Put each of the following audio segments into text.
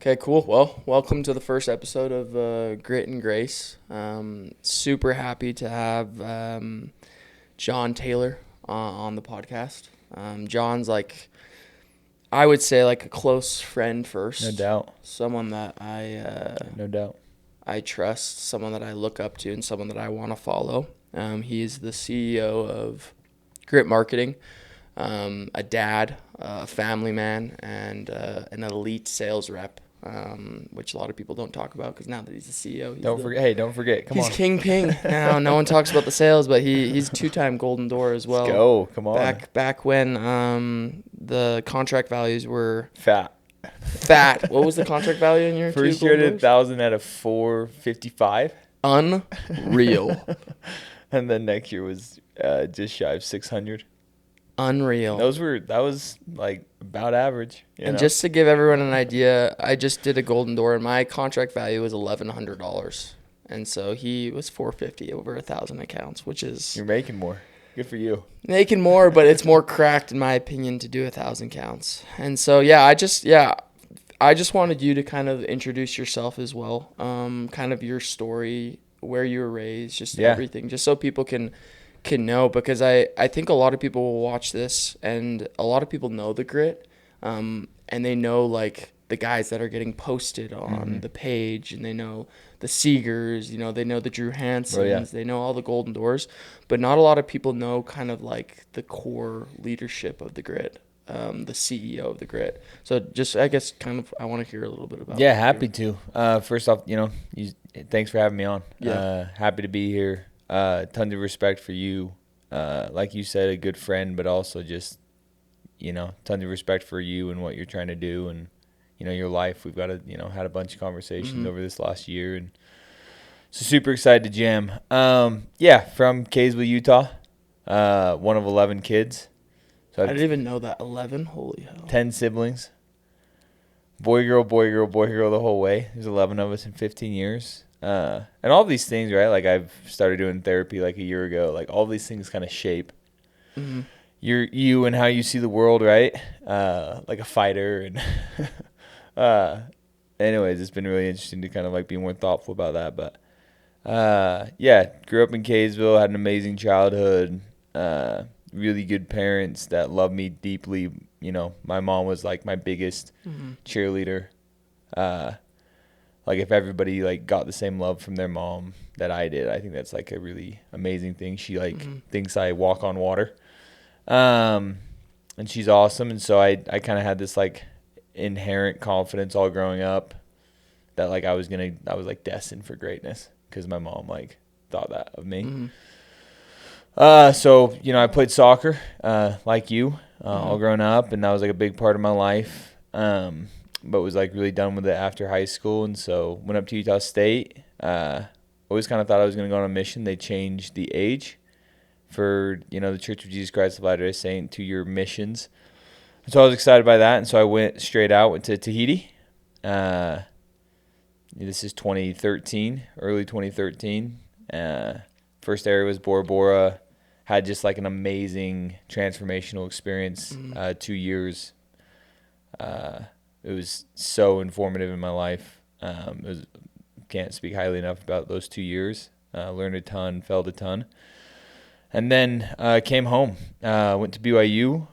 Okay, cool. Well, welcome to the first episode of Grit and Grace. Super happy to have John Taylor on the podcast. John's I would say like a close friend first. No doubt. Someone that No doubt. I trust, someone that I look up to, and someone that I want to follow. He's the CEO of Grit Marketing, a dad, a family man, and an elite sales rep. Which a lot of people don't talk about because now that he's the CEO, Don't forget. Come he's on. kingpin. Now no one talks about the sales, but he's two-time Golden Door as well. Let's go. Come on. Back when the contract values were Fat. What was the contract value in your First two year Golden did Doors? 1,000 out of 455. Unreal. And then next year was just shy of 600. Unreal. That was like about average. And just to give everyone an idea, I just did a Golden Door and my contract value was $1,100. And so he was 450 over 1,000 accounts, which is You're making more. Good for you. making more, but it's more cracked in my opinion to do 1,000 counts. And so I just wanted you to kind of introduce yourself as well. Kind of your story, where you were raised, just everything, just so people can know, because I think a lot of people will watch this and a lot of people know the Grit, and they know like the guys that are getting posted on the page, and they know the Seegers, they know the Drew Hansons, they know all the Golden Doors, but not a lot of people know kind of like the core leadership of the Grit, the CEO of the Grit. So just, I guess, kind of, I want to hear a little bit about Yeah, happy to. First off, thanks for having me on. Yeah. Happy to be here. Tons of respect for you. Like you said, a good friend, but also just, tons of respect for you and what you're trying to do and, your life. We've got had a bunch of conversations over this last year, and so super excited to jam. From Kaysville, Utah, one of 11 kids. So I didn't even know that. 11? Holy hell. 10 siblings. Boy, girl, the whole way. There's 11 of us in 15 years. And all these things, right? Like I've started doing therapy like a year ago. Like all these things kind of shape you and how you see the world, right? Like a fighter. And anyways, it's been really interesting to kind of like be more thoughtful about that. But grew up in Kaysville, had an amazing childhood. Really good parents that love me deeply. My mom was like my biggest cheerleader. Like if everybody like got the same love from their mom that I did, I think that's like a really amazing thing. She thinks I walk on water. And she's awesome. And so I kind of had this like inherent confidence all growing up that like I was like destined for greatness because my mom like thought that of me. So, I played soccer, like you, all grown up, and that was like a big part of my life. But was like really done with it after high school. And so went up to Utah State. Always kind of thought I was going to go on a mission. They changed the age for, the Church of Jesus Christ of Latter-day Saint 2-year missions. And so I was excited by that. And so I went to Tahiti. This is 2013, early 2013. First area was Bora Bora. Had just like an amazing transformational experience. 2 years. It was so informative in my life. Can't speak highly enough about those 2 years. Learned a ton, felt a ton. And then came home. Went to BYU.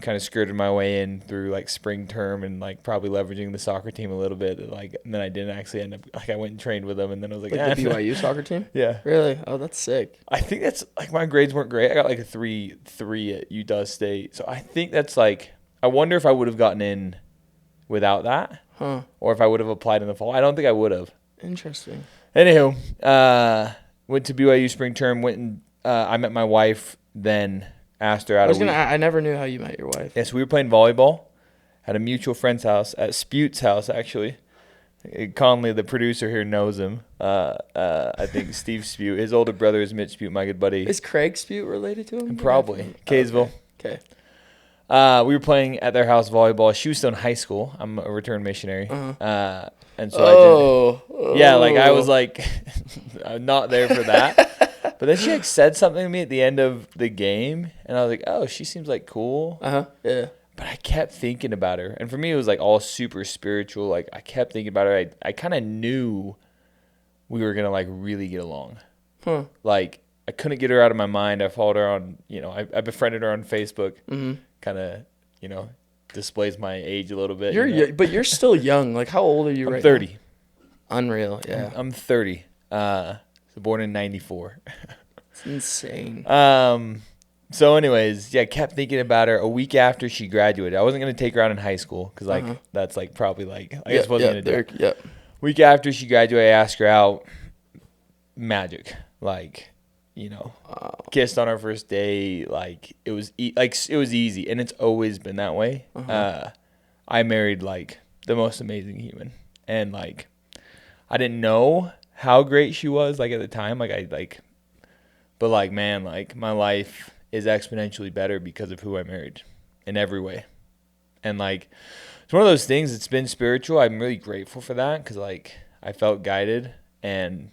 Kind of skirted my way in through like spring term and like probably leveraging the soccer team a little bit. And then I didn't actually end up, like I went and trained with them, and then I was like the BYU soccer team? Yeah. Really? Oh, that's sick. I think that's like my grades weren't great. I got like a 3 at Utah State. So I think that's like, I wonder if I would have gotten in without that, or if I would have applied in the fall. I don't think I would have. Interesting. Anywho, went to BYU spring term. Went and I met my wife. Then asked her out. I never knew how you met your wife. Yes, we were playing volleyball at a mutual friend's house, at Spute's house actually. Conley, the producer here, knows him. I think Steve Spute. His older brother is Mitch Spute, my good buddy. Is Craig Spute related to him? Probably. Kaysville. Okay. We were playing at their house volleyball. She was still in high school. I'm a return missionary. And so I was like, I'm not there for that. But then she like said something to me at the end of the game, and I was like, oh, she seems like cool. Yeah. But I kept thinking about her. And for me, it was like all super spiritual. Like I kept thinking about her. I kind of knew we were going to like really get along. Huh. Like I couldn't get her out of my mind. I followed her on, I befriended her on Facebook. Kind of, displays my age a little bit. But you're still young. Like how old are you I'm 30. now? Unreal. Yeah. I'm 30. So born in 94. It's insane. So anyways, yeah, I kept thinking about her a week after she graduated. I wasn't going to take her out in high school because, that's, like, probably, like, I guess wasn't going to do it. Yep. Week after she graduated, I asked her out. Magic. Like, kissed on our first day. Like, it was it was easy, and it's always been that way. I married, like, the most amazing human. And, like, I didn't know how great she was, like, at the time. But, like, man, like, my life is exponentially better because of who I married in every way. And like, it's one of those things, it's been spiritual. I'm really grateful for that because like I felt guided, and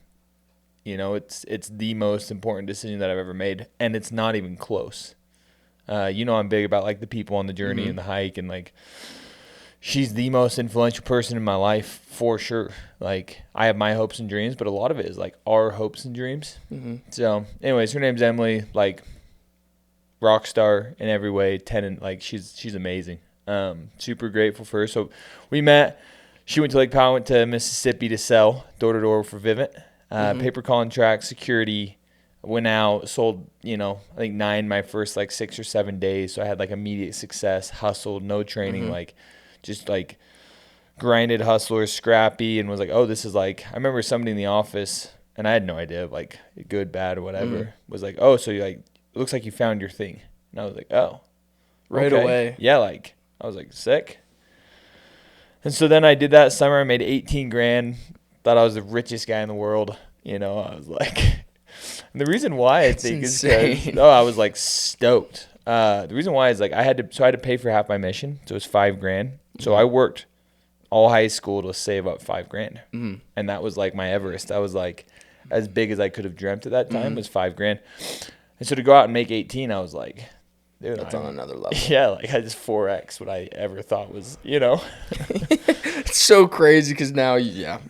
it's the most important decision that I've ever made, and it's not even close. I'm big about like the people on the journey and the hike, and like she's the most influential person in my life for sure. Like I have my hopes and dreams, but a lot of it is like our hopes and dreams. So anyways, her name's Emily. Like rock star in every way, like she's amazing. Super grateful for her. So we met. She went to Lake Powell, went to Mississippi to sell door to door for Vivint. Paper contract, security. Went out, sold, I think 9 my first like 6 or 7 days. So I had like immediate success, hustled, no training, like just like grinded hustler, scrappy, and was like, oh, this is like, I remember somebody in the office, and I had no idea of like good, bad, or whatever, was like, oh, so you like, it looks like you found your thing. And I was like, oh. Right away. Yeah, like, I was like, sick. And so then I did that summer. I made 18 grand. Thought I was the richest guy in the world. I was like, and the reason why I think is because, I was like stoked. The reason why is like I had to pay for half my mission. So it was $5,000. So I worked all high school to save up $5,000. And that was like my Everest. That was like as big as I could have dreamt at that time was $5,000. And so to go out and make 18, I was like, dude, that's on another level. Yeah, like I just 4x what I ever thought was, It's so crazy because now,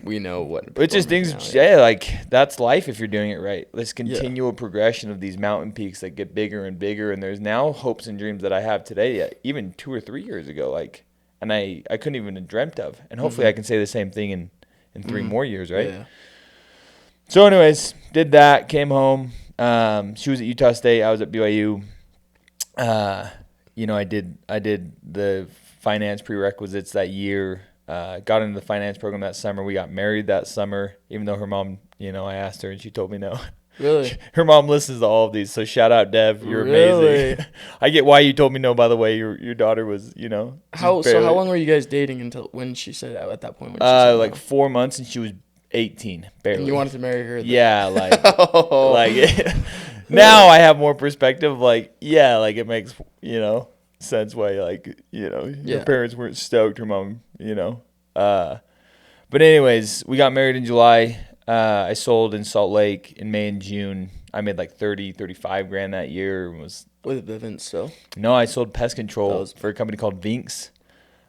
we know what. But just things, like that's life if you're doing it right. This continual progression of these mountain peaks that get bigger and bigger, and there's now hopes and dreams that I have today, even 2 or 3 years ago, like, and I couldn't even have dreamt of. And hopefully I can say the same thing in 3 more years, right? Yeah. So anyways, did that, came home. She was at Utah State. I was at BYU. I did the finance prerequisites that year. Got into the finance program that summer. We got married that summer, even though her mom, I asked her and she told me no. Really? Her mom listens to all of these. So shout out, Dev. You're amazing. I get why you told me no, by the way. Your daughter was, How long were you guys dating until when she said at that point? When she said like no? 4 months, and she was 18, barely. And you wanted to marry her? Yeah, like, now I have more perspective. Like, yeah, like it makes, sense why, like, your parents weren't stoked, her mom, But anyways, we got married in July. I sold in Salt Lake in May and June. I made like 35 grand that year. With Vivint still? No, I sold pest control for a company called Vinks.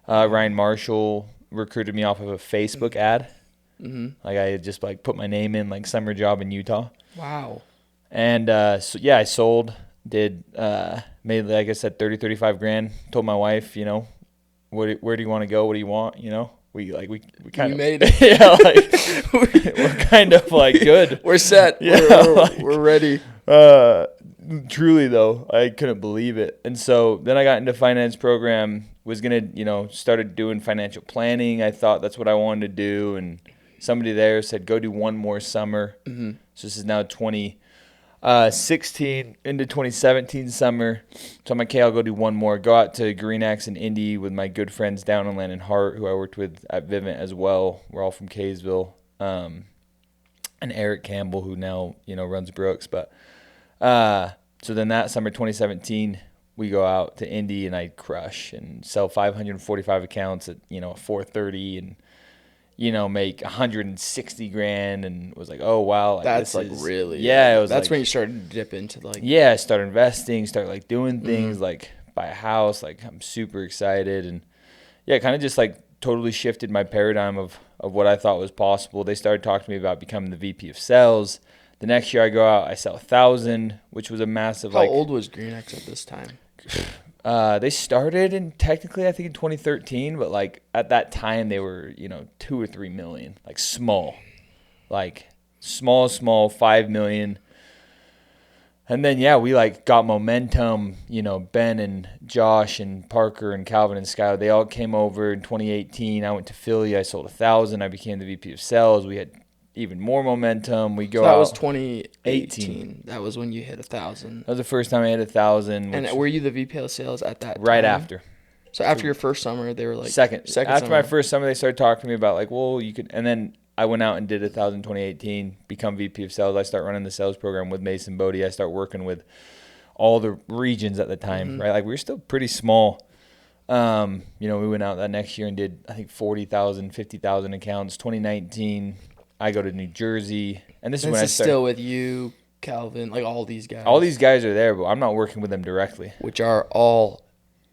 Ryan Marshall recruited me off of a Facebook ad. Like I had just like put my name in, like summer job in Utah. Wow. And I sold, made, like I said, 35 grand. Told my wife, where do you want to go? What do you want? We kind of made it. Yeah, like we're kind of like good. We're set. Yeah, we're ready. Truly though, I couldn't believe it. And so then I got into finance program, was going to, started doing financial planning. I thought that's what I wanted to do. And somebody there said, go do one more summer. So this is now 2016 into 2017 summer. So I'm like, okay, I'll go do one more. Go out to Green Axe and Indy with my good friends down in Landon Hart, who I worked with at Vivint as well. We're all from Kaysville. And Eric Campbell, who now, runs Brooks. But so then that summer, 2017, we go out to Indy and I crush and sell 545 accounts at, 430 and, make 160 grand, and was like, oh wow, like, that's like really, it was. That's like, when you started to dip into like, I started investing, start like doing things like buy a house. Like, I'm super excited. And yeah, kind of just like totally shifted my paradigm of what I thought was possible. They started talking to me about becoming the VP of sales. The next year I go out, I sell 1,000, which was a massive. How old was GreenX at this time? They started technically I think in 2013, but like at that time they were 2 or 3 million, like small 5 million. And then yeah, we like got momentum. Ben and Josh and Parker and Calvin and Skylar, they all came over in 2018. I went to Philly. I sold 1,000. I became the VP of sales. We had even more momentum. We go So that out. was 2018. That was when you hit 1,000. That was the first time I hit 1,000. And were you the VP of sales at that right time? after? So after your first summer, they were like second after summer. my first summer, they started talking to me about like, well, you could. And then I went out and did 1,000 in 2018, become VP of sales. I start running the sales program with Mason Bodie. I start working with all the regions at the time, right? Like we were still pretty small. We went out that next year and did I think 40,000, 50,000 accounts. 2019. I go to New Jersey, and this is when I started. Still with you, Calvin, like all these guys. All these guys are there, but I'm not working with them directly. Which are all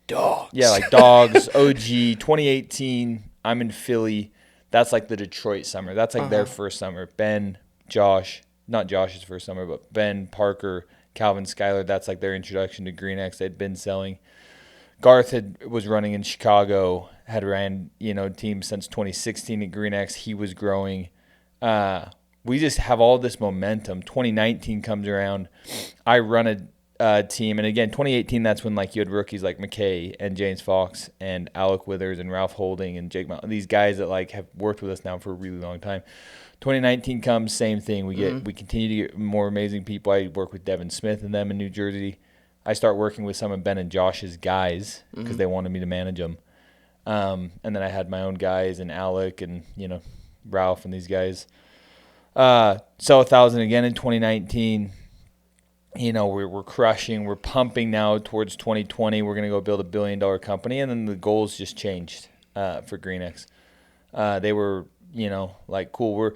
dogs. Yeah, like dogs, OG, 2018, I'm in Philly. That's like the Detroit summer. That's like their first summer. Ben, Josh, not Josh's first summer, but Ben, Parker, Calvin, Skylar, that's like their introduction to GreenX. They'd been selling. Garth was running in Chicago, had ran, teams since 2016 at GreenX. He was growing. We just have all this momentum. 2019 comes around. I run a team. And again, 2018, that's when like you had rookies like McKay and James Fox and Alec Withers and Ralph Holding and Jake Mountain. These guys that like have worked with us now for a really long time. 2019 comes, same thing. We continue to get more amazing people. I work with Devin Smith and them in New Jersey. I start working with some of Ben and Josh's guys because they wanted me to manage them. And then I had my own guys and Alec and, Ralph and these guys. Sell 1,000 again in 2019. We're crushing. We're pumping now towards 2020. We're going to go build $1 billion company. And then the goals just changed for GreenX. They were, like, cool. We're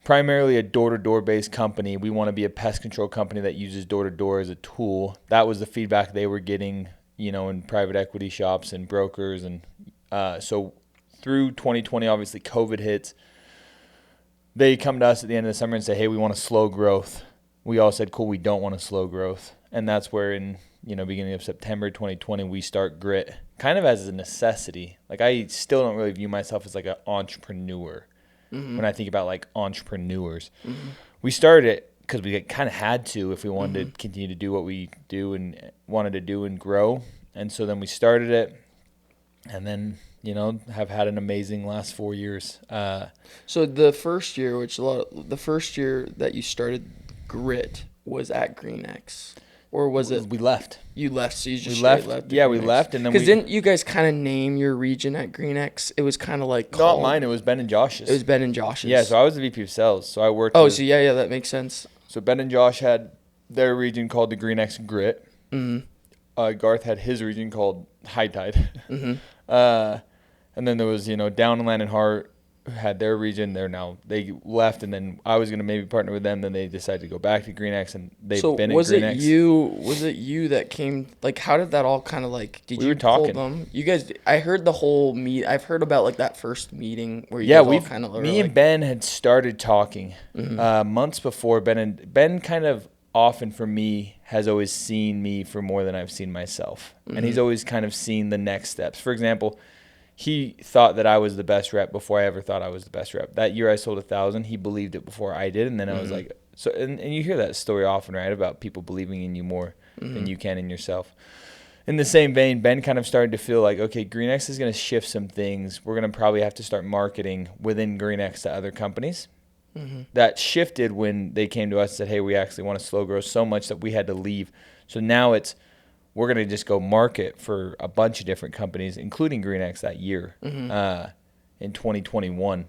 primarily a door-to-door based company. We want to be a pest control company that uses door-to-door as a tool. That was the feedback they were getting, in private equity shops and brokers. And so through 2020, obviously COVID hits. They come to us at the end of the summer and say, hey, we want to slow growth. We all said, cool, we don't want to slow growth. And that's where in, beginning of September 2020, we start Grit kind of as a necessity. Like I still don't really view myself as like an entrepreneur when I think about like entrepreneurs. We started it because we kind of had to if we wanted to continue to do what we do and wanted to do and grow. And so then we started it and then, have had an amazing last 4 years. So the first year, the first year that you started Grit was at GreenX, or was it? We left. You left, so you just left. Yeah, we left, and then because didn't you guys kind of name your region at GreenX? It was kind of like not mine. It was Ben and Josh's. It was Ben and Josh's. Yeah, so I was the VP of sales. So I worked. Oh, so yeah, that makes sense. So Ben and Josh had their region called the GreenX Grit. Garth had his region called High Tide. And then there was, Down and Land and Hart had their region. They left, and then I was going to maybe partner with them. Then they decided to go back to GreenX, and they've been at GreenX. Was it you that came, like, how did that all kind of, like, did you talking. pull them? You guys, I heard the whole I've heard about, like, that first meeting where you guys all kind of me and Ben had started talking months before. Ben kind of often for me has always seen me for more than I've seen myself. And he's always kind of seen the next steps. For example, he thought that I was the best rep before I ever thought I was the best rep. That year I sold 1,000. He believed it before I did. And then I was like, so, and you hear that story often, right? About people believing in you more than you can in yourself. In the same vein, Ben kind of started to feel like, okay, GreenX is going to shift some things. We're going to probably have to start marketing within GreenX to other companies. That shifted when they came to us and said, hey, we actually want to slow grow so much that we had to leave. So now we're going to just go market for a bunch of different companies, including GreenX that year in 2021.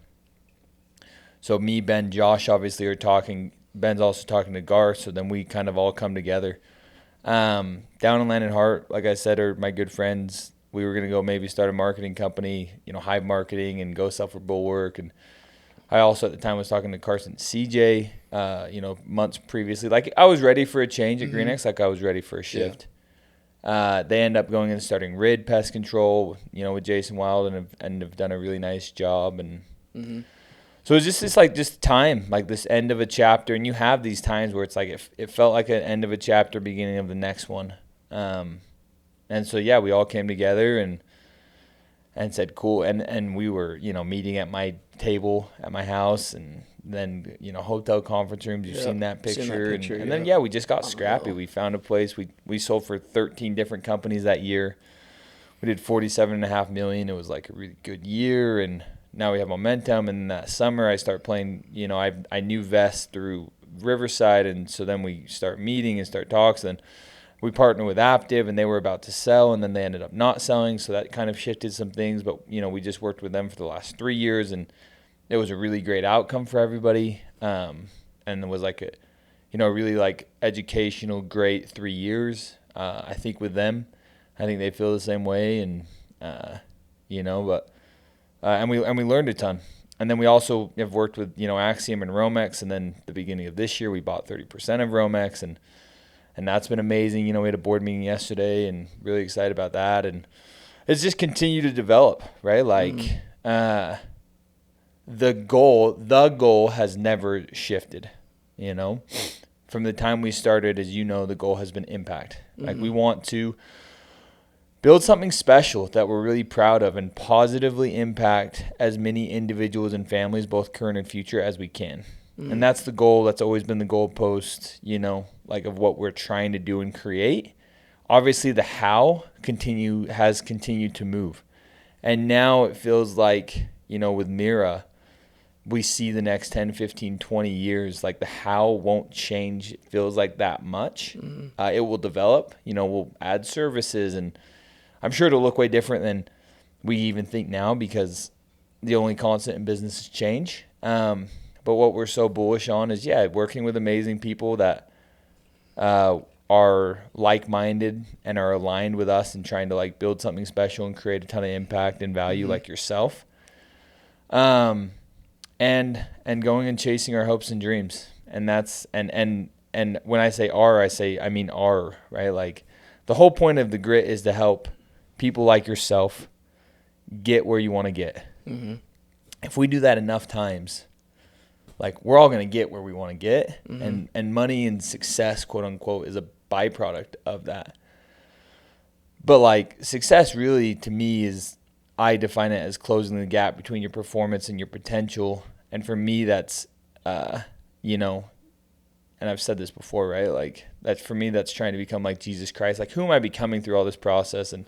So me, Ben, Josh obviously are talking. Ben's also talking to Garth, so then we kind of all come together. Down in Land and Hart, like I said, are my good friends. We were going to go maybe start a marketing company, Hive Marketing, and go sell for Bulwark. And I also at the time was talking to Carson CJ, months previously. Like I was ready for a change at GreenX, like I was ready for a shift. They end up going and starting RID Pest Control, with Jason Wild, and have done a really nice job. And so it's just just time, like this end of a chapter. And you have these times where it's like it felt like an end of a chapter, beginning of the next one. And so, yeah, we all came together and said, cool. And we were, meeting at my table at my house, and then, hotel conference rooms. You've seen that picture. And then, we just got scrappy. We found a place. We sold for 13 different companies that year. We did $47.5 million. It was like a really good year. And now we have momentum. And that summer I start playing, I knew Vest through Riverside. And so then we start meeting and start talks. And we partnered with Aptiv, and they were about to sell, and then they ended up not selling. So that kind of shifted some things. But, we just worked with them for the last 3 years, and it was a really great outcome for everybody. And it was like a really like educational, great 3 years. I think with them, I think they feel the same way. And, and we learned a ton. And then we also have worked with, Axiom and Romex. And then the beginning of this year, we bought 30% of Romex, and that's been amazing. We had a board meeting yesterday, and really excited about that. And it's just continued to develop, right? Like the goal has never shifted, From the time we started, as the goal has been impact. Like we want to build something special that we're really proud of and positively impact as many individuals and families, both current and future, as we can. And that's the goal. That's always been the goalpost, like of what we're trying to do and create. Obviously, the how has continued to move. And now it feels like, with Mira, we see the next 10, 15, 20 years, like the how won't change. It feels like that much. It will develop, we'll add services, and I'm sure it'll look way different than we even think now, because the only constant in business is change. But what we're so bullish on is, working with amazing people that are like-minded and are aligned with us, and trying to like build something special and create a ton of impact and value, like yourself. And going and chasing our hopes and dreams. And that's and when I say I mean our, right? Like the whole point of the Grit is to help people like yourself get where you want to get. If we do that enough times, like we're all going to get where we want to get, and money and success, quote unquote, is a byproduct of that. But like success really, to me, is, I define it as closing the gap between your performance and your potential. And for me, that's, and I've said this before, right? Like that's, for me, that's trying to become like Jesus Christ. Like, who am I becoming through all this process? And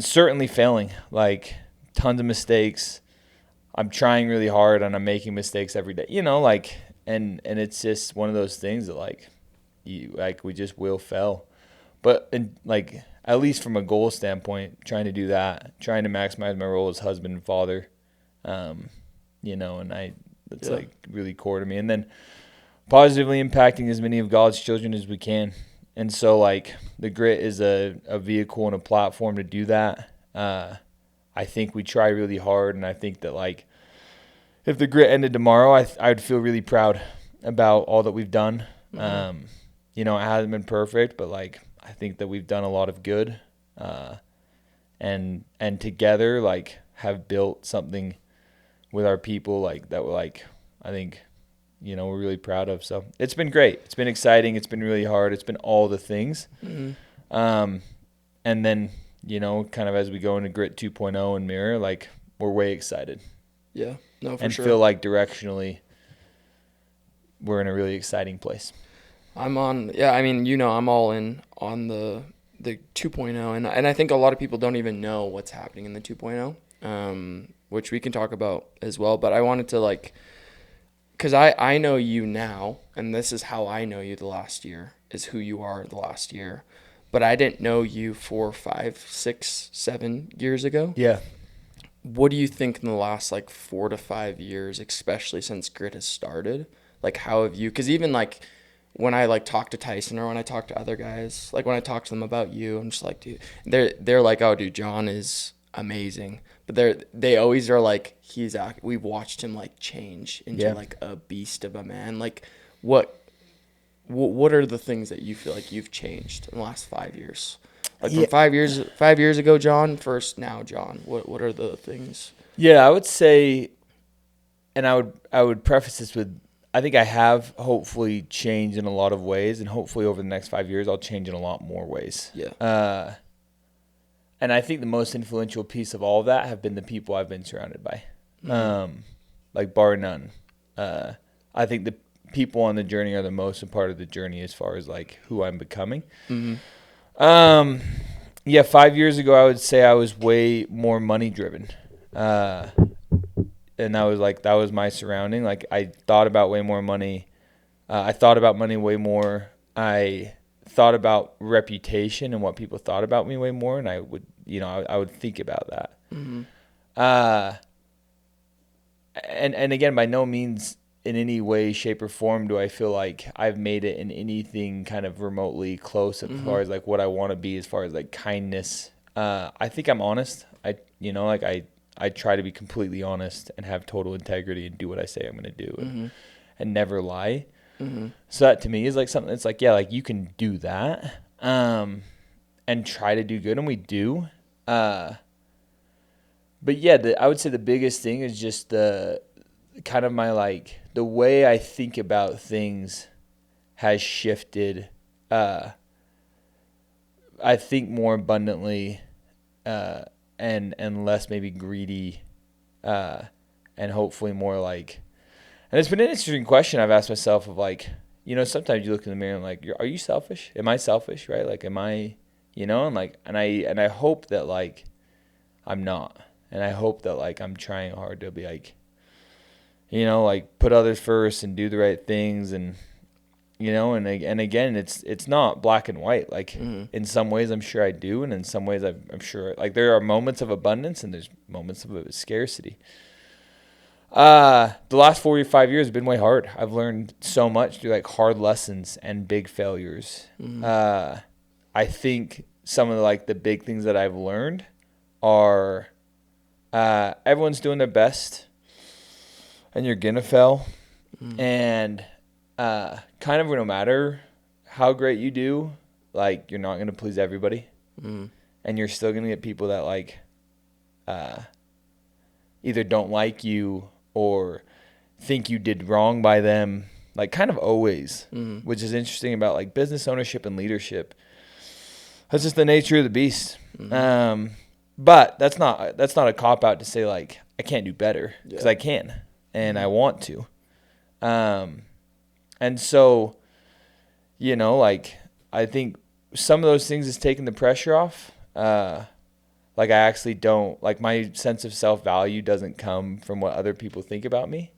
certainly failing, like tons of mistakes. I'm trying really hard, and I'm making mistakes every day, and it's just one of those things that we just will fail. But at least from a goal standpoint, trying to do that, trying to maximize my role as husband and father, and that's like really core to me. And then positively impacting as many of God's children as we can. And so like the Grit is a vehicle and a platform to do that. I think we try really hard, and I think that like if the Grit ended tomorrow, I would feel really proud about all that we've done. It hasn't been perfect, but like I think that we've done a lot of good, and together like have built something with our people like that. We're like, I think, we're really proud of. So it's been great. It's been exciting. It's been really hard. It's been all the things. And then, kind of as we go into Grit 2.0 and Mira, like we're way excited. Yeah, no, for and sure. feel like directionally we're in a really exciting place. I'm all in on the 2.0, and I think a lot of people don't even know what's happening in the 2.0, which we can talk about as well. But I wanted to because I know you now, and this is how I know you the last year, is who you are the last year. But I didn't know you 4, 5, 6, 7 years ago. Yeah. What do you think in the last 4 to 5 years, especially since Grit has started? Like, how have you, because even when I talk to Tyson, or when I talk to other guys, when I talk to them about you, I'm just like, dude, they're like, oh, dude, John is amazing. But they always are like, we've watched him change into a beast of a man. What are the things that you feel like you've changed in the last 5 years? Like from 5 years ago, John, first now, John. What are the things? Yeah, I would say, and I would preface this with, I think I have hopefully changed in a lot of ways, and hopefully over the next 5 years I'll change in a lot more ways. Yeah. And I think the most influential piece of all of that have been the people I've been surrounded by. Like bar none. I think the people on the journey are the most important part of the journey as far as like who I'm becoming. Yeah, 5 years ago I would say I was way more money driven. And that was my surrounding. Like I thought about way more money. I thought about money way more. I thought about reputation and what people thought about me way more, and I would think about that. And again, by no means in any way, shape, or form do I feel like I've made it in anything kind of remotely close as far as like what I want to be, as far as like kindness. I think I'm honest. I try to be completely honest and have total integrity and do what I say I'm going to do and never lie. So that to me is like something that's like, yeah, like you can do that and try to do good, and we do. But yeah, I would say the biggest thing is just the kind of my like the way I think about things has shifted. I think more abundantly and less maybe greedy and hopefully more like. And it's been an interesting question I've asked myself of like, sometimes you look in the mirror and like, are you selfish? Am I selfish? Right? Like, am I, and like, and I hope that like, I'm not. And I hope that like, I'm trying hard to be like, like put others first and do the right things. And, and again, it's not black and white. Like in some ways I'm sure I do. And in some ways I'm sure like there are moments of abundance and there's moments of scarcity. The last 4 or 5 years have been way hard. I've learned so much through like hard lessons and big failures. I think some of the big things that I've learned are, everyone's doing their best and you're going to fail. And, kind of no matter how great you do, like you're not going to please everybody. And you're still going to get people that like, either don't like you or think you did wrong by them, like kind of always, which is interesting about like business ownership and leadership. That's just the nature of the beast. But that's not a cop out to say like, I can't do better, because I can, and I want to. And so, like I think some of those things is taking the pressure off. Like I actually don't, like my sense of self-value doesn't come from what other people think about me.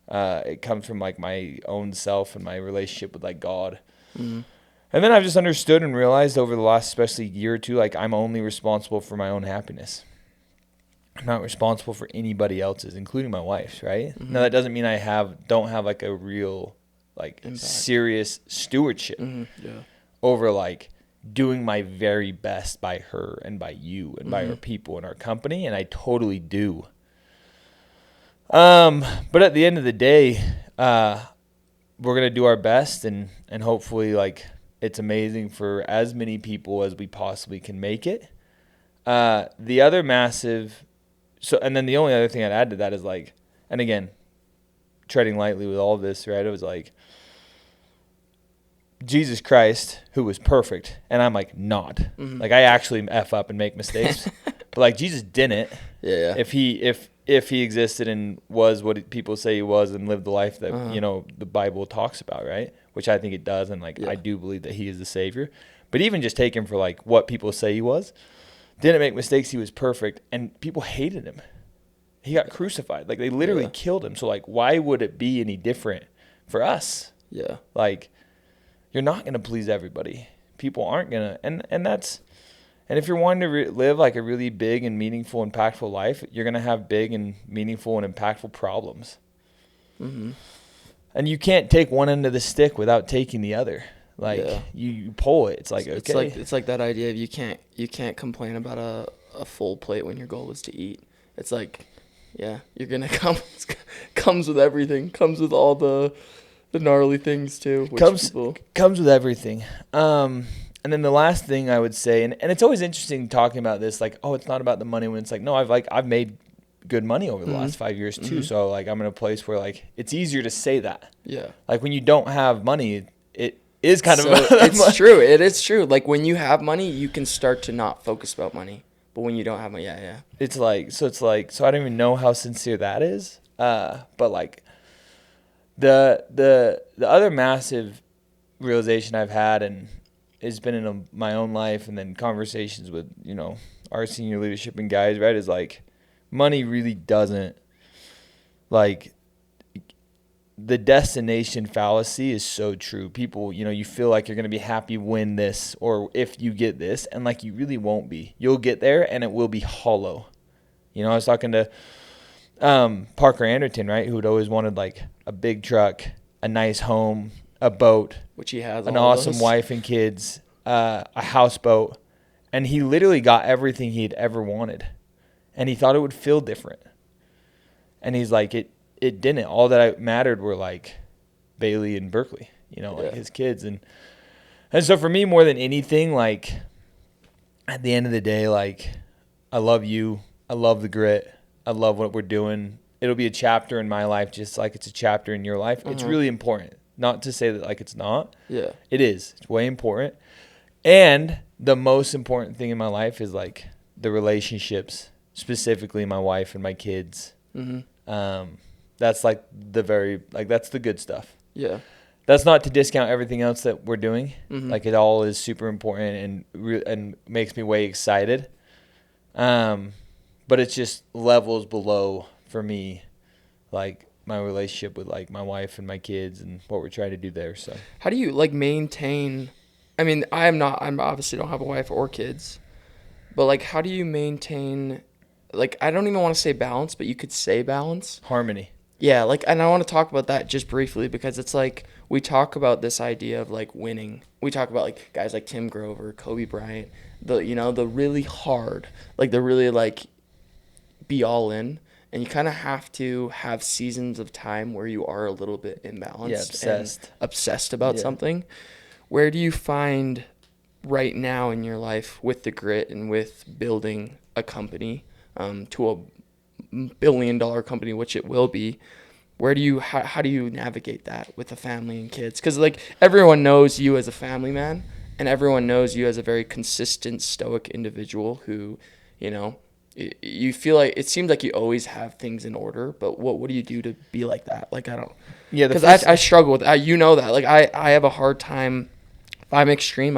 It comes from like my own self and my relationship with like God. And then I've just understood and realized over the last especially year or two, like I'm only responsible for my own happiness. I'm not responsible for anybody else's, including my wife's, right? Now that doesn't mean don't have like a real like impact. Serious stewardship over like doing my very best by her and by you and by our people and our company, and I totally do. But at the end of the day, we're gonna do our best, and hopefully like it's amazing for as many people as we possibly can make it. The other massive, and then the only other thing I'd add to that is like, and again, treading lightly with all of this, right? It was like, Jesus Christ, who was perfect, and I'm like not. Like I actually F up and make mistakes, but like Jesus didn't. Yeah. If he existed and was what people say he was and lived the life that the Bible talks about, right? Which I think it does, and like I do believe that he is the Savior. But even just take him for like what people say he was, didn't make mistakes. He was perfect, and people hated him. He got crucified. Like they literally killed him. So like, why would it be any different for us? Yeah. Like, you're not going to please everybody. People aren't going to, and if you're wanting to live like a really big and meaningful, impactful life, you're going to have big and meaningful and impactful problems. And you can't take one end of the stick without taking the other. Like you pull it. It's like, okay. It's like that idea of you can't complain about a full plate when your goal is to eat. It's like, you're going to comes with everything, comes with all the gnarly things too. Comes with everything. And And then the last thing I would say, and it's always interesting talking about this, like, oh, it's not about the money, when it's like, no, I've made good money over the last 5 years too. So like I'm in a place where like it's easier to say that. Yeah. Like when you don't have money, it is kind So of it's true. It is true. Like when you have money, you can start to not focus about money. But when you don't have money, yeah. It's like so I don't even know how sincere that is. But like the other massive realization I've had, and it's been in my own life and then conversations with, you know, our senior leadership and guys, right, is like money really doesn't, like, the destination fallacy is so true. People, you know, you feel like you're going to be happy when this or if you get this, and like you really won't be. You'll get there and it will be hollow. You know, I was talking to Parker Anderton, right, who had always wanted like a big truck, a nice home, a boat, which he has, an awesome wife and kids, a houseboat, and he literally got everything he'd ever wanted, and he thought it would feel different. And he's like, it didn't. All that mattered were like Bailey and Berkeley, you know, like his kids, and so for me, more than anything, like at the end of the day, like I love you, I love the grit, I love what we're doing. It'll be a chapter in my life, just like it's a chapter in your life. It's really important. Not to say that like it's not. Yeah. It is. It's way important. And the most important thing in my life is like the relationships, specifically my wife and my kids. That's like that's the good stuff. Yeah. That's not to discount everything else that we're doing. Like it all is super important and makes me way excited. But it's just levels below for me, like my relationship with like my wife and my kids and what we're trying to do there. So how do you like maintain, I mean, I'm obviously don't have a wife or kids, but like how do you maintain, like I don't even want to say balance, but you could say balance. Harmony. Yeah, like, and I want to talk about that just briefly because it's like we talk about this idea of like winning. We talk about like guys like Tim Grover, Kobe Bryant, the really hard, like the really like be all in. And you kind of have to have seasons of time where you are a little bit imbalanced, and obsessed about something. Where do you find right now in your life with the grit and with building a company to a $1 billion company, which it will be? Where do you how do you navigate that with a family and kids? Because like everyone knows you as a family man, and everyone knows you as a very consistent, stoic individual who, you know, you feel like it seems like you always have things in order, but what do you do to be like that? Like I don't, because I struggle with that. You know that, like I have a hard time. If I'm extreme,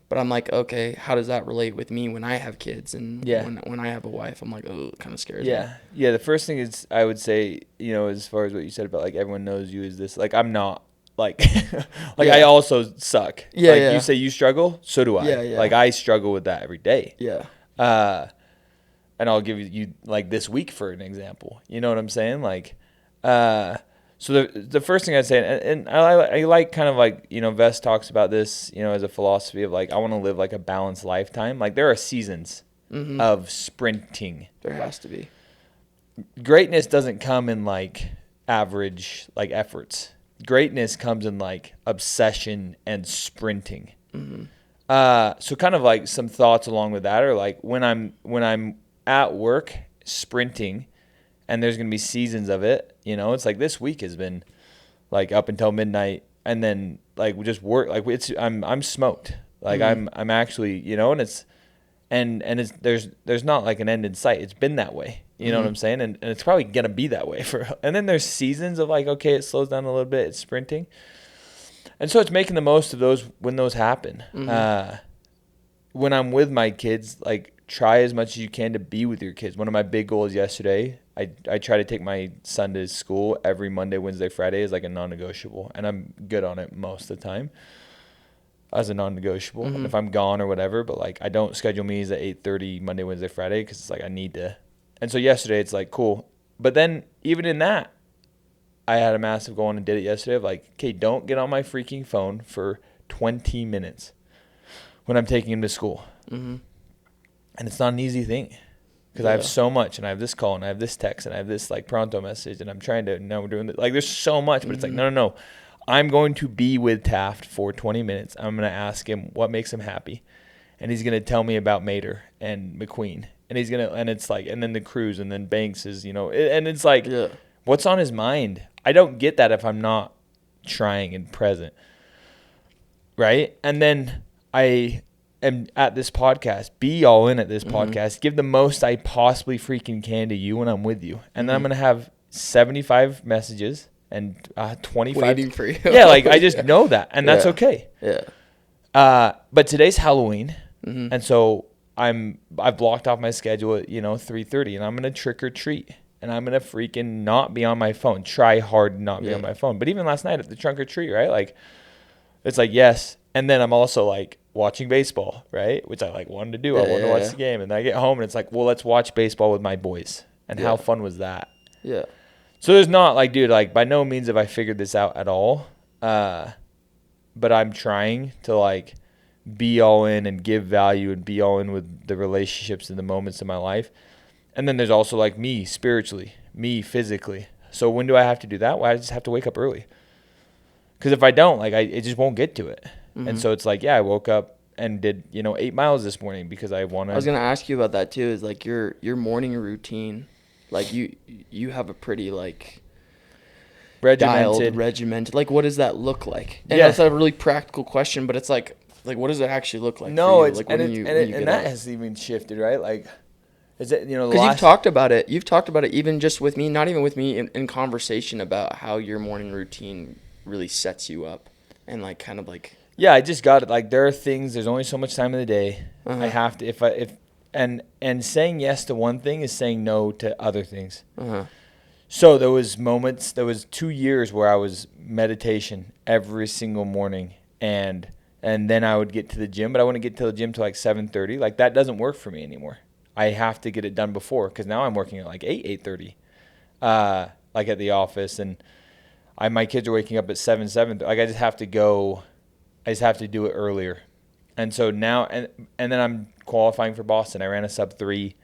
but I'm like, okay, how does that relate with me when I have kids and when I have a wife? I'm like, oh, it kind of scares me. Yeah. The first thing is I would say, you know, as far as what you said about like everyone knows you is this, like I'm not. Like, I also suck. Yeah, like you say you struggle, so do I. Yeah. Like I struggle with that every day. Yeah. And I'll give you like this week for an example. You know what I'm saying? Like, so the first thing I'd say, and I like kind of like, you know, Vest talks about this, you know, as a philosophy of like, I want to live like a balanced lifetime. Like there are seasons of sprinting. There has to be. Greatness doesn't come in like average like efforts. Greatness comes in like obsession and sprinting. So kind of like some thoughts along with that are like when I'm at work sprinting and there's going to be seasons of it, you know, it's like this week has been like up until midnight and then like we just work like I'm smoked. Like I'm actually, you know, and it's there's not like an end in sight. It's been that way. You know what I'm saying? And it's probably going to be that way and then there's seasons of like, okay, it slows down a little bit. It's sprinting. And so it's making the most of those when those happen. When I'm with my kids, like try as much as you can to be with your kids. One of my big goals yesterday, I try to take my son to school every Monday, Wednesday, Friday is like a non-negotiable. And I'm good on it most of the time as a non-negotiable. And if I'm gone or whatever, but like I don't schedule meetings at 8:30 Monday, Wednesday, Friday because it's like I need to. And so yesterday it's like, cool. But then even in that, I had a massive goal and did it yesterday of like, okay, don't get on my freaking phone for 20 minutes when I'm taking him to school. And it's not an easy thing because I have so much and I have this call and I have this text and I have this like pronto message and I'm trying to, now we're doing this. Like there's so much, but it's like, no. I'm going to be with Taft for 20 minutes. I'm going to ask him what makes him happy. And he's going to tell me about Mater and McQueen. And he's going to, and it's like, and then the cruise, and then Banks is, you know, and it's like, what's on his mind? I don't get that if I'm not trying and present. Right? And then I am at this podcast, be all in at this podcast, give the most I possibly freaking can to you when I'm with you. And then I'm going to have 75 messages and 25 waiting for you. Yeah, like I just know that, and that's okay. Yeah. But today's Halloween, and so I've blocked off my schedule at 3:30, and I'm gonna trick or treat, and I'm gonna freaking not be on my phone. Try hard to not be on my phone. But even last night at the trunk or treat, right? Like, it's like yes, and then I'm also like watching baseball, right? Which I like wanted to do. I wanted to watch the game, and then I get home and it's like, well, let's watch baseball with my boys, and how fun was that? Yeah. So there's not like, dude, like by no means have I figured this out at all. But I'm trying to like be all in and give value and be all in with the relationships and the moments in my life. And then there's also like me spiritually, me physically. So when do I have to do that? Well, I just have to wake up early. Because if I don't, like it just won't get to it. And so it's like, I woke up and did, 8 miles this morning because I want to. I was going to ask you about that too, is like your morning routine. Like you have a pretty like regimented. Like, what does that look like? And that's a really practical question, but it's like what does it actually look like? No, for you? it's like, and that has even shifted, right? Like, is it because you've talked about it. You've talked about it even just with me, not even with me in conversation about how your morning routine really sets you up and like kind of like. Yeah, I just got it. Like there are things. There's only so much time in the day. I have to And saying yes to one thing is saying no to other things. So there was 2 years where I was meditation every single morning, and then I would get to the gym, but I wouldn't get to the gym till like 7:30. Like that doesn't work for me anymore. I have to get it done before, because now I'm working at like 8:30, like at the office, and my kids are waking up at 7. Like I just have to go. I just have to do it earlier. And so now, and then I'm qualifying for Boston. I ran a sub-3,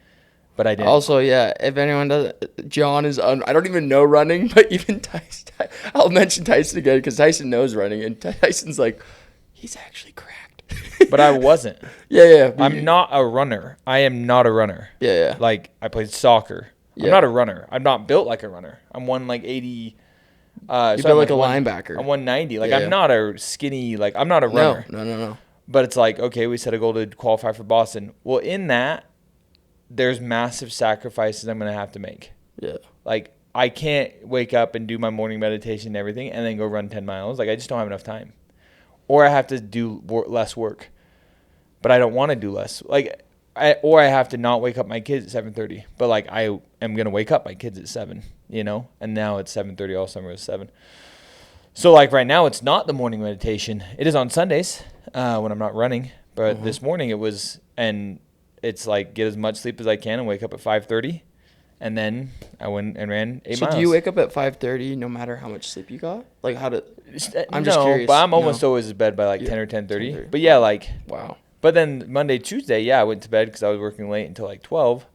but I didn't. Also, if anyone does, John is I don't even know running, but even Tyson, I'll mention Tyson again because Tyson knows running, and Tyson's like, he's actually cracked. But I wasn't. Yeah. I'm not a runner. I am not a runner. Yeah. Like, I played soccer. I'm not a runner. I'm not built like a runner. I'm 180. You feel like a linebacker. I'm 190. Like, I'm not a skinny, like, I'm not a runner. No. But it's like, okay, we set a goal to qualify for Boston. Well, in that, there's massive sacrifices I'm going to have to make. Yeah. Like, I can't wake up and do my morning meditation and everything and then go run 10 miles. Like, I just don't have enough time. Or I have to do less work. But I don't want to do less. Like, I have to not wake up my kids at 7:30. But, like, I am going to wake up my kids at 7, And now it's 7:30. All summer is 7. So, like, right now it's not the morning meditation. It is on Sundays when I'm not running. But this morning it was, and it's like get as much sleep as I can and wake up at 5:30. And then I went and ran 8 miles. So do you wake up at 5:30 no matter how much sleep you got? Like how I'm just curious. But I'm almost always in bed by like 10 or 10:30. But yeah, like. Wow. But then Monday, Tuesday, I went to bed because I was working late until like 12.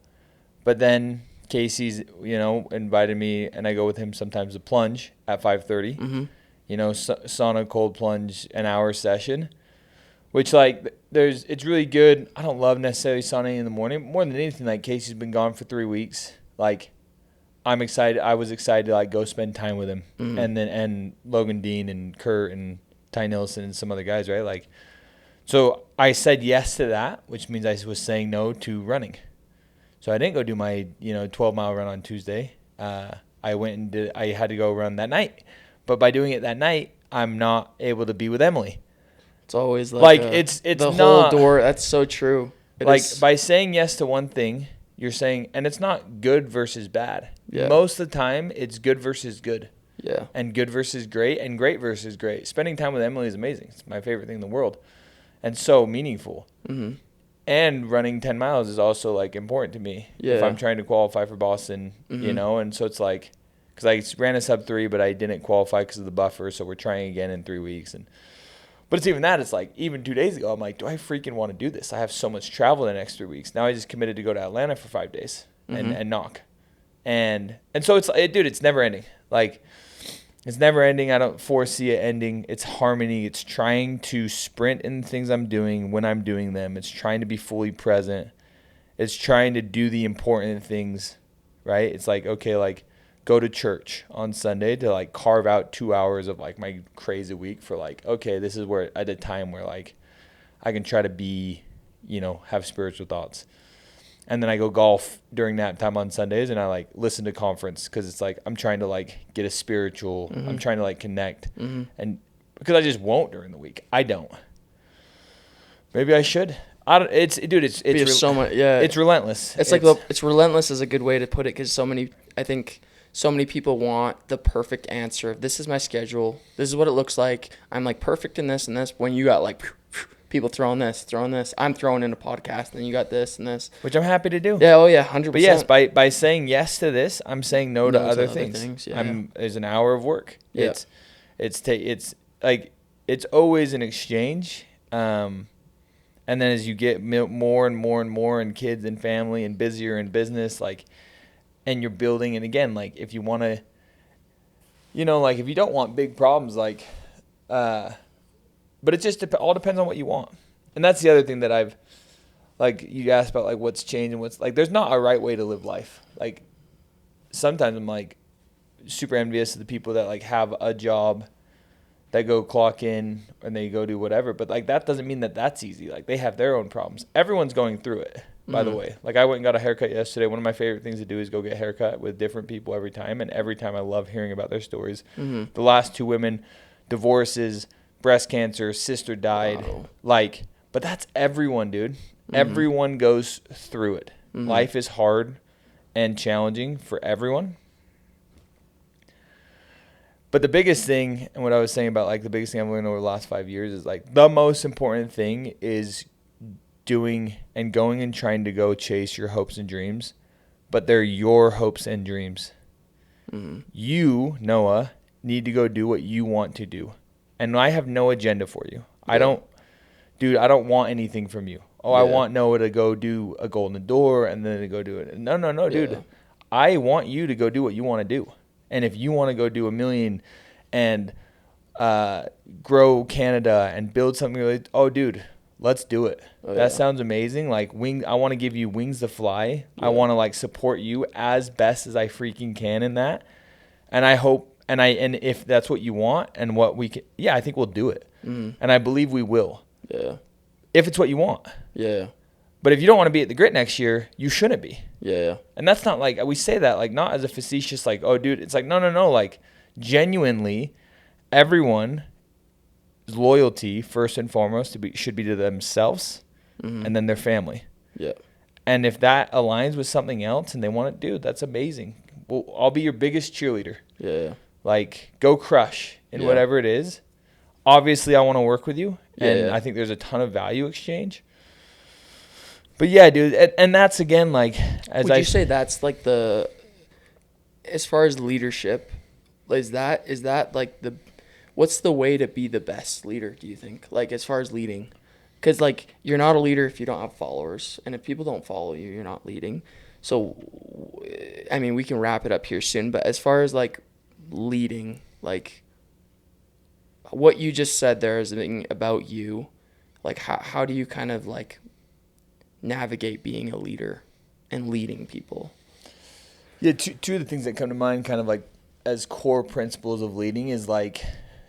But then Casey's, invited me, and I go with him sometimes to plunge at 5:30. Mm-hmm. Sauna, cold plunge, an hour session. Which, like, it's really good. I don't love necessarily sauna in the morning. More than anything, like, Casey's been gone for 3 weeks. Like, I'm excited. I was excited to, like, go spend time with him. Mm-hmm. And Logan Dean and Kurt and Ty Nilsson and some other guys, right? Like, so I said yes to that, which means I was saying no to running. So I didn't go do my, 12-mile run on Tuesday. I went and I had to go run that night. But by doing it that night, I'm not able to be with Emily. It's always like it's the not, whole door. That's so true. By saying yes to one thing, you're saying, and it's not good versus bad. Yeah. Most of the time, it's good versus good. Yeah. And good versus great, and great versus great. Spending time with Emily is amazing. It's my favorite thing in the world, and so meaningful. Mm-hmm. And running 10 miles is also like important to me. Yeah. If I'm trying to qualify for Boston, and so it's like, because I ran a sub-3, but I didn't qualify because of the buffer, so we're trying again in 3 weeks. But it's even that. It's like, even 2 days ago, I'm like, do I freaking want to do this? I have so much travel the next 3 weeks. Now I just committed to go to Atlanta for 5 days and knock. And so it's, dude, it's never ending. Like, It's never ending. I don't foresee it ending. It's harmony. It's trying to sprint in the things I'm doing when I'm doing them. It's trying to be fully present. It's trying to do the important things, right? It's like, okay, like go to church on Sunday to like carve out 2 hours of like my crazy week for like, okay, this is where at a time where like I can try to be, have spiritual thoughts. And then I go golf during that time on Sundays, and I like listen to conference because it's like I'm trying to like get a spiritual. Mm-hmm. I'm trying to like connect, Mm-hmm. and because I just won't during the week. I don't. Maybe I should. I don't. It's dude. It's So much. Yeah. It's relentless. It's relentless is a good way to put it, because I think so many people want the perfect answer of, this is my schedule, this is what it looks like, I'm like perfect in this and this. When you got like people throwing this, I'm throwing in a podcast, and then you got this and this, which I'm happy to do. Yeah. Oh yeah. 100%. But yes, by saying yes to this, I'm saying no to other things. Yeah. There's an hour of work. Yeah. It's like it's always an exchange. And then as you get more and more and more in kids and family and busier in business, like, and you're building, and again, like if you want to, like if you don't want big problems, like, but it just all depends on what you want. And that's the other thing that I've, like, you asked about, like, what's changed and what's, like, there's not a right way to live life. Like, sometimes I'm, like, super envious of the people that, like, have a job, that go clock in, and they go do whatever. But, like, that doesn't mean that that's easy. Like, they have their own problems. Everyone's going through it, by the way. Like, I went and got a haircut yesterday. One of my favorite things to do is go get a haircut with different people every time. And every time I love hearing about their stories. Mm-hmm. The last 2 women, divorces, breast cancer, sister died. Wow. Like, but that's everyone, dude. Mm-hmm. Everyone goes through it. Mm-hmm. Life is hard and challenging for everyone. But the biggest thing, and what I was saying about, like, the biggest thing I've learned over the last 5 years is, like, the most important thing is doing and going and trying to go chase your hopes and dreams, but they're your hopes and dreams. Mm-hmm. You, Noah, need to go do what you want to do. And I have no agenda for you. Yeah. I don't want anything from you. Oh, yeah. I want Noah to go do a golden door and then to go do it. No, dude. Yeah. I want you to go do what you want to do. And if you want to go do 1 million and grow Canada and build something, really, oh, dude, let's do it. That sounds amazing. Like, I want to give you wings to fly. Yeah. I want to, like, support you as best as I freaking can in that. And I hope. And if that's what you want and what we can, I think we'll do it. Mm-hmm. And I believe we will. Yeah. If it's what you want. Yeah. But if you don't want to be at the Grit next year, you shouldn't be. Yeah. And that's not like, we say that like not as a facetious, like, oh, dude, it's like, no. Like, genuinely, everyone's loyalty, first and foremost, should be to themselves, mm-hmm. and then their family. Yeah. And if that aligns with something else and they want it, dude, that's amazing. Well, I'll be your biggest cheerleader. Yeah. Like, go crush in whatever it is. Obviously, I want to work with you, and I think there's a ton of value exchange. But yeah, dude, and that's again, like, would you say that's like as far as leadership, is that like what's the way to be the best leader, do you think? Like, as far as leading, because like you're not a leader if you don't have followers, and if people don't follow you, you're not leading. So, I mean, we can wrap it up here soon, but as far as like leading, like what you just said there is about you, like how do you kind of like navigate being a leader and leading people? Yeah, two of the things that come to mind kind of like as core principles of leading is like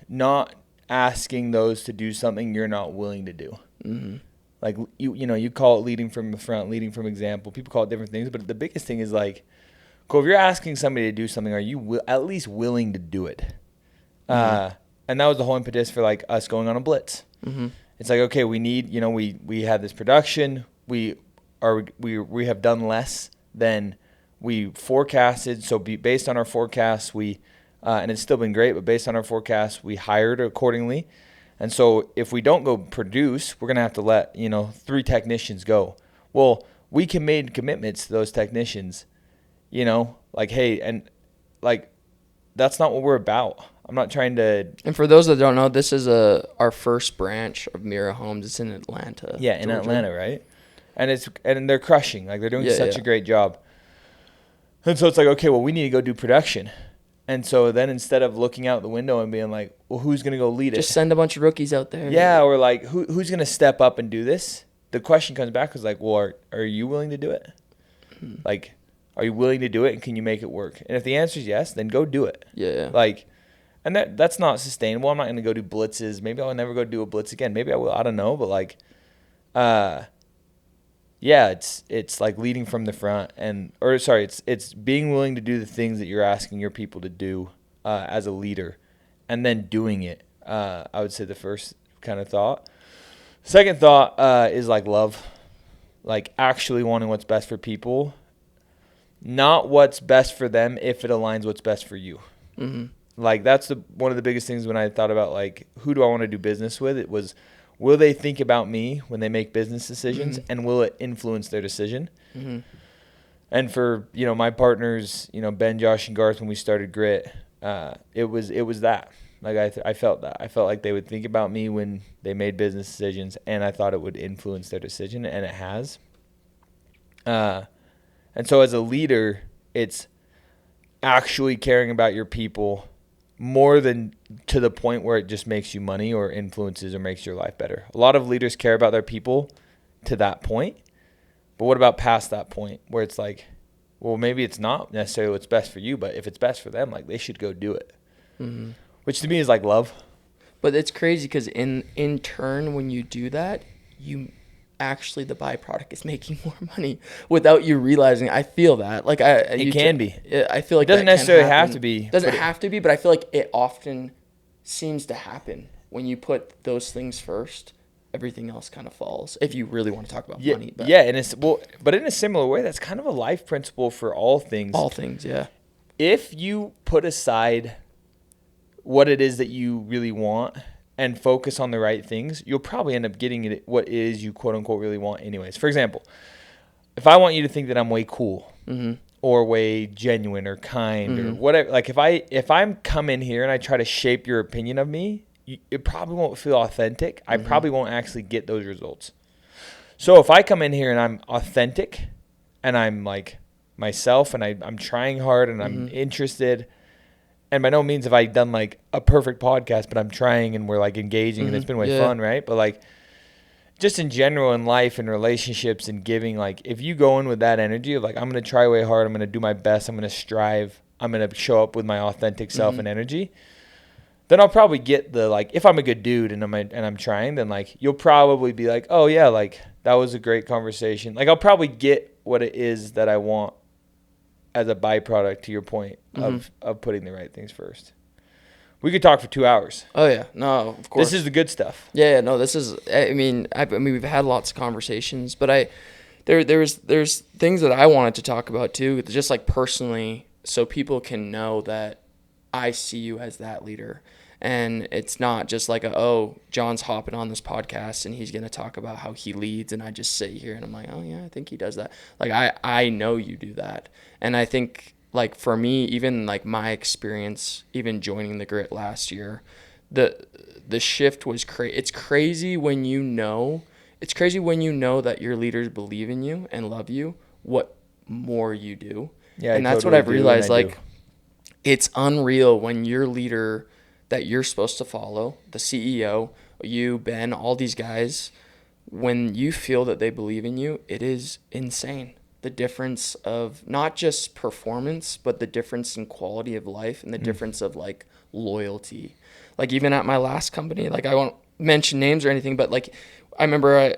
not asking those to do something you're not willing to do. Mm-hmm. Like, you call it leading from the front, leading from example. People call it different things, but the biggest thing is like, cool, if you're asking somebody to do something, are you at least willing to do it? Mm-hmm. And that was the whole impetus for like us going on a blitz. Mm-hmm. It's like, okay, we need, we had this production. We have done less than we forecasted. So based on our forecasts, and it's still been great, but based on our forecasts, we hired accordingly. And so if we don't go produce, we're going to have to let, 3 technicians go. Well, we can make commitments to those technicians, like, hey, and like, that's not what we're about. I'm not trying to. And for those that don't know, this is our first branch of Mira Homes. It's in Atlanta. Yeah, in Georgia. Atlanta, right? And they're crushing. Like, they're doing such a great job. And so it's like, okay, well, we need to go do production. And so then instead of looking out the window and being like, well, who's going to go lead it? Just send a bunch of rookies out there. Yeah, or like, who's going to step up and do this? The question comes back is like, well, are you willing to do it? Like, are you willing to do it, and can you make it work? And if the answer is yes, then go do it. Yeah. Like, and that's not sustainable. I'm not going to go do blitzes. Maybe I'll never go do a blitz again. Maybe I will. I don't know. But like, yeah, it's like leading from the front, it's being willing to do the things that you're asking your people to do as a leader, and then doing it. I would say the first kind of thought. Second thought is like love, like actually wanting what's best for people, not what's best for them if it aligns what's best for you. Mm-hmm. Like that's one of the biggest things when I thought about like who do I want to do business with. It was, will they think about me when they make business decisions, and will it influence their decision? Mm-hmm. And for my partners, Ben, Josh, and Garth, when we started Grit, it was that. Like I felt that. I felt like they would think about me when they made business decisions, and I thought it would influence their decision, and it has. And so as a leader, it's actually caring about your people more than to the point where it just makes you money or influences or makes your life better. A lot of leaders care about their people to that point, but what about past that point where it's like, well, maybe it's not necessarily what's best for you, but if it's best for them, like they should go do it. Mm-hmm. Which to me is like love. But it's crazy because in turn, when you do that, you actually, the byproduct is making more money without you realizing. I feel that. Like it can be. I feel like it doesn't necessarily have to be. Doesn't have to be, but I feel like it often seems to happen when you put those things first. Everything else kind of falls. If you really want to talk about money, but but in a similar way, that's kind of a life principle for all things. All things, yeah. If you put aside what it is that you really want and focus on the right things, you'll probably end up getting it what it is you quote unquote really want anyways. For example, if I want you to think that I'm way cool or way genuine or kind or whatever, like if I'm come in here and I try to shape your opinion of me, it probably won't feel authentic. I probably won't actually get those results. So if I come in here and I'm authentic and I'm like myself and I'm trying hard and I'm interested, and by no means have I done like a perfect podcast, but I'm trying and we're like engaging and it's been way fun, right? But like just in general in life and relationships and giving, like if you go in with that energy of like, I'm going to try way hard, I'm going to do my best, I'm going to strive, I'm going to show up with my authentic self and energy, then I'll probably get the, like, if I'm a good dude and I'm trying, then like you'll probably be like, oh yeah, like that was a great conversation. Like I'll probably get what it is that I want as a byproduct, to your point of putting the right things first. We could talk for 2 hours. Oh yeah, no, of course. This is the good stuff. Yeah, no, this is. I mean, we've had lots of conversations, but there's things that I wanted to talk about too, just like personally, so people can know that I see you as that leader. And it's not just like, John's hopping on this podcast and he's going to talk about how he leads. And I just sit here and I'm like, oh, yeah, I think he does that. Like, I know you do that. And I think, like, for me, even, like, my experience, even joining the Grit last year, the shift was crazy. It's crazy when you know that your leaders believe in you and love you, what more you do. Yeah, and that's what I've realized. Like, it's unreal when your leader that you're supposed to follow, the CEO, you, Ben, all these guys, when you feel that they believe in you, it is insane. The difference of not just performance, but the difference in quality of life and the difference of like loyalty. Like even at my last company, like I won't mention names or anything, but like I remember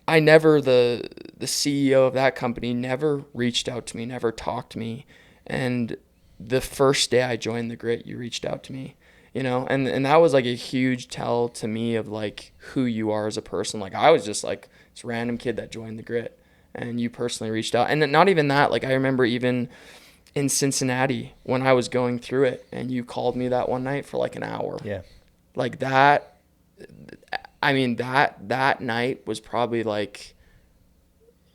I never, the CEO of that company never reached out to me, never talked to me. And the first day I joined the Grit, you reached out to me. And that was like a huge tell to me of like who you are as a person. Like I was just like this random kid that joined the Grit and you personally reached out. And not even that, like I remember even in Cincinnati when I was going through it and you called me that one night for like an hour. Yeah. Like that, I mean, that night was probably like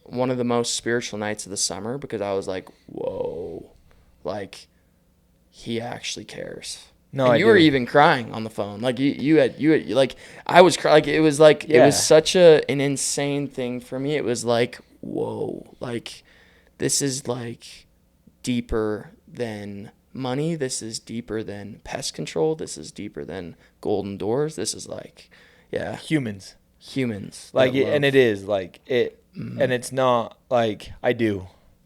one of the most spiritual nights of the summer because I was like, whoa, like he actually cares. No, and you were even crying on the phone. Like you had like I was crying. Like it was like it was such an insane thing for me. It was like, whoa, like this is like deeper than money. This is deeper than pest control. This is deeper than golden doors. This is like, yeah, humans. Like, and it is like it, and it's not like I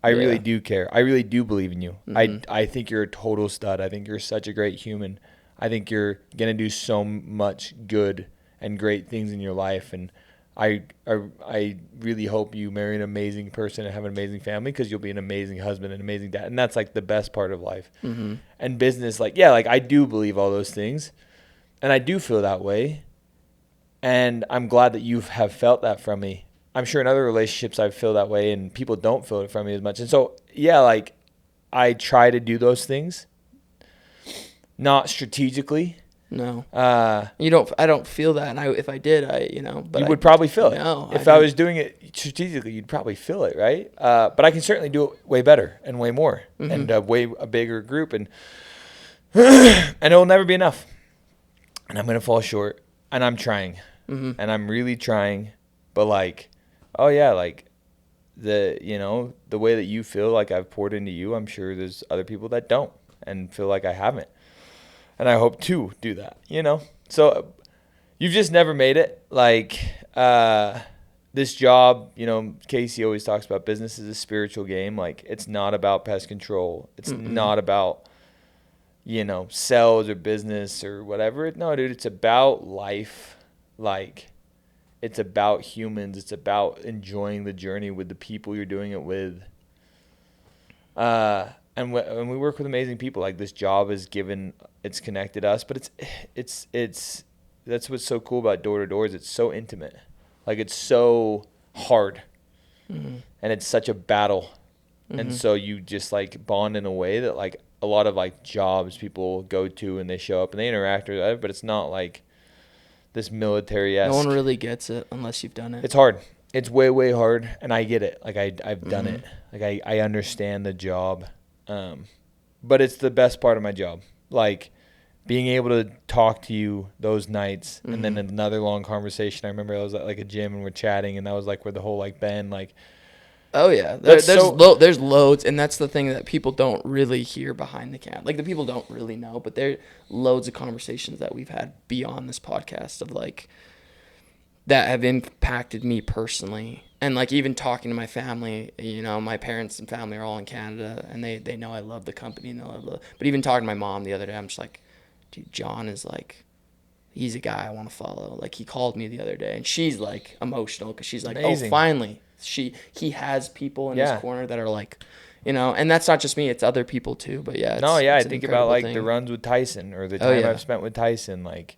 really do care. I really do believe in you. I think you're a total stud. I think you're such a great human. I think you're gonna do so much good and great things in your life, and I really hope you marry an amazing person and have an amazing family, because you'll be an amazing husband and amazing dad, and that's like the best part of life. And business, like I do believe all those things, and I do feel that way, and I'm glad that you have felt that from me. I'm sure in other relationships I feel that way, and people don't feel it from me as much. And so like I try to do those things, not strategically. No, you don't. I don't feel that, and if I did, but you would probably feel it. No, if I was doing it strategically, you'd probably feel it, right? But I can certainly do it way better and way more, and a bigger group, and and it'll never be enough. And I'm gonna fall short, and I'm trying, and I'm really trying. But like, oh yeah, like the way that you feel like I've poured into you, I'm sure there's other people that don't and feel like I haven't. And I hope to do that, So you've just never made it. Like this job, Casey always talks about business is a spiritual game. Like it's not about pest control. It's not about, sales or business or whatever. No, dude, it's about life. Like it's about humans. It's about enjoying the journey with the people you're doing it with. And we work with amazing people. Like this job it's connected us, but it's that's what's so cool about door to door is it's so intimate. Like it's so hard, and it's such a battle, and so you just like bond in a way that like a lot of like jobs people go to and they show up and they interact with it, but it's not like this military-esque. No one really gets it unless you've done it. It's hard. It's way, way hard, and I get it. Like I've done it. Like I understand the job. But it's the best part of my job. Like being able to talk to you those nights and then another long conversation. I remember I was at like a gym and we're chatting, and that was like where the whole like Ben like. Oh yeah, there's loads, and that's the thing that people don't really hear behind the camera. Like the people don't really know, but there are loads of conversations that we've had beyond this podcast of like that have impacted me personally. And like even talking to my family, my parents and family are all in Canada, and they know I love the company, and they but even talking to my mom the other day, I'm just like, dude, John is like, he's a guy I want to follow. Like he called me the other day, and she's like emotional because she's like, amazing. Oh, finally, he has people in his corner that are like, and that's not just me, it's other people too. But yeah, I think about like the runs with Tyson or the time I've spent with Tyson, like,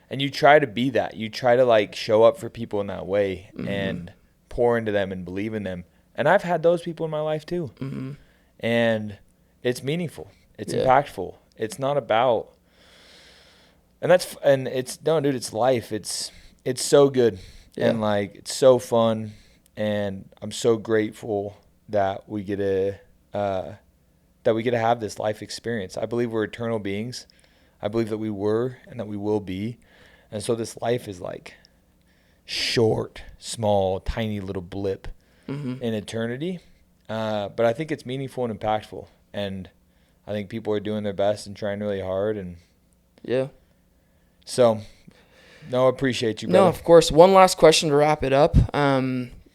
and you try to be that. You try to like show up for people in that way and pour into them and believe in them. And I've had those people in my life too. And it's meaningful. It's impactful. It's not about, it's life. It's so good. And like, it's so fun. And I'm so grateful that we get to have this life experience. I believe we're eternal beings. I believe that we were and that we will be. And so this life is like short, small, tiny little blip in eternity. But I think it's meaningful and impactful. And I think people are doing their best and trying really hard. And so, no, I appreciate you, brother. No, of course. One last question to wrap it up.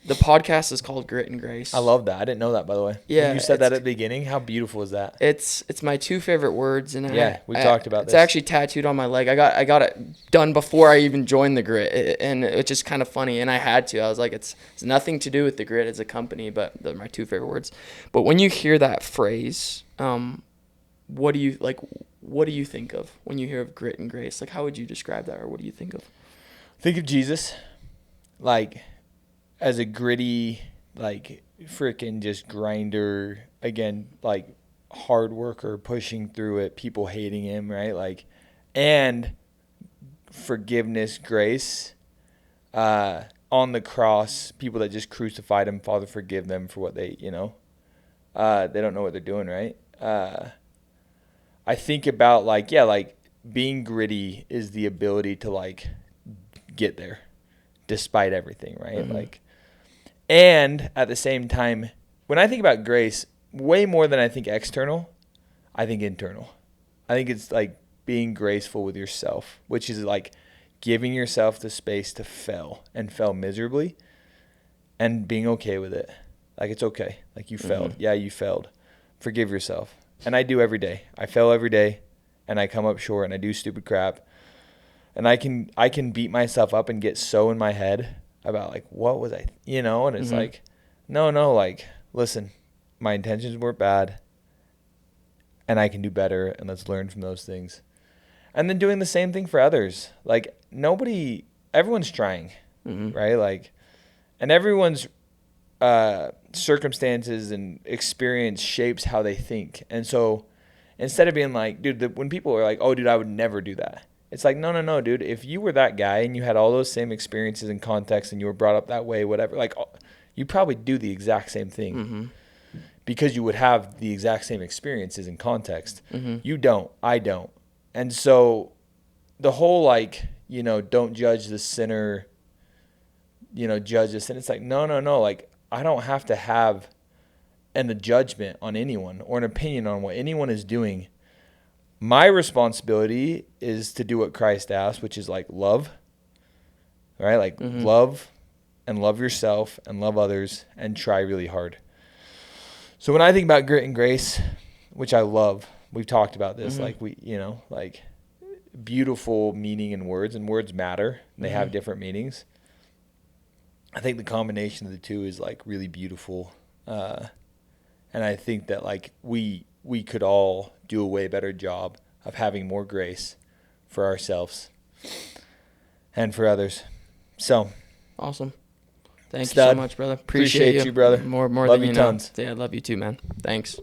The podcast is called Grit and Grace. I love that. I didn't know that, by the way. Yeah. When you said that at the beginning. How beautiful is that? It's my two favorite words. And we talked about this. It's actually tattooed on my leg. I got it done before I even joined the Grit, and it's just kind of funny. And I had to. I was like, it's nothing to do with the Grit as a company, but they're my two favorite words. But when you hear that phrase, what do you think of when you hear of Grit and Grace? Like, how would you describe that, or what do you think of? Think of Jesus, like, as a gritty, like, freaking just grinder, again, like, hard worker, pushing through it, people hating him, right? Like, and forgiveness, grace, on the cross, people that just crucified him, Father, forgive them for what they, they don't know what they're doing, right? I think about, like, being gritty is the ability to, like, get there despite everything, right? Like, and at the same time, when I think about grace, way more than I think external, I think internal. I think it's like being graceful with yourself, which is like giving yourself the space to fail and fail miserably and being okay with it. Like, it's okay. Like, you failed. Yeah, you failed. Forgive yourself. And I do every day. I fail every day, and I come up short, and I do stupid crap. And I can beat myself up and get so in my head about, like, what was I, and it's like, no, like, listen, my intentions were bad, and I can do better, and let's learn from those things. And then doing the same thing for others. Like, everyone's trying, right? Like, and everyone's circumstances and experience shapes how they think. And so instead of being like, dude, when people are like, oh, dude, I would never do that. It's like, no, dude. If you were that guy and you had all those same experiences and context and you were brought up that way, whatever, like, you probably do the exact same thing because you would have the exact same experiences and context. You don't. I don't. And so the whole, like, don't judge the sinner, judge the sin. It's like, no. Like, I don't have to have a judgment on anyone or an opinion on what anyone is doing. My responsibility is to do what Christ asked, which is like love, right? Like love and love yourself and love others and try really hard. So when I think about grit and grace, which I love, we've talked about this, like like beautiful meaning in words, and words matter and they have different meanings. I think the combination of the two is like really beautiful. And I think that like we could all do a way better job of having more grace for ourselves and for others. So awesome. Thank you so much, brother. Appreciate you, brother. More love than you tons. Yeah, I love you too, man. Thanks.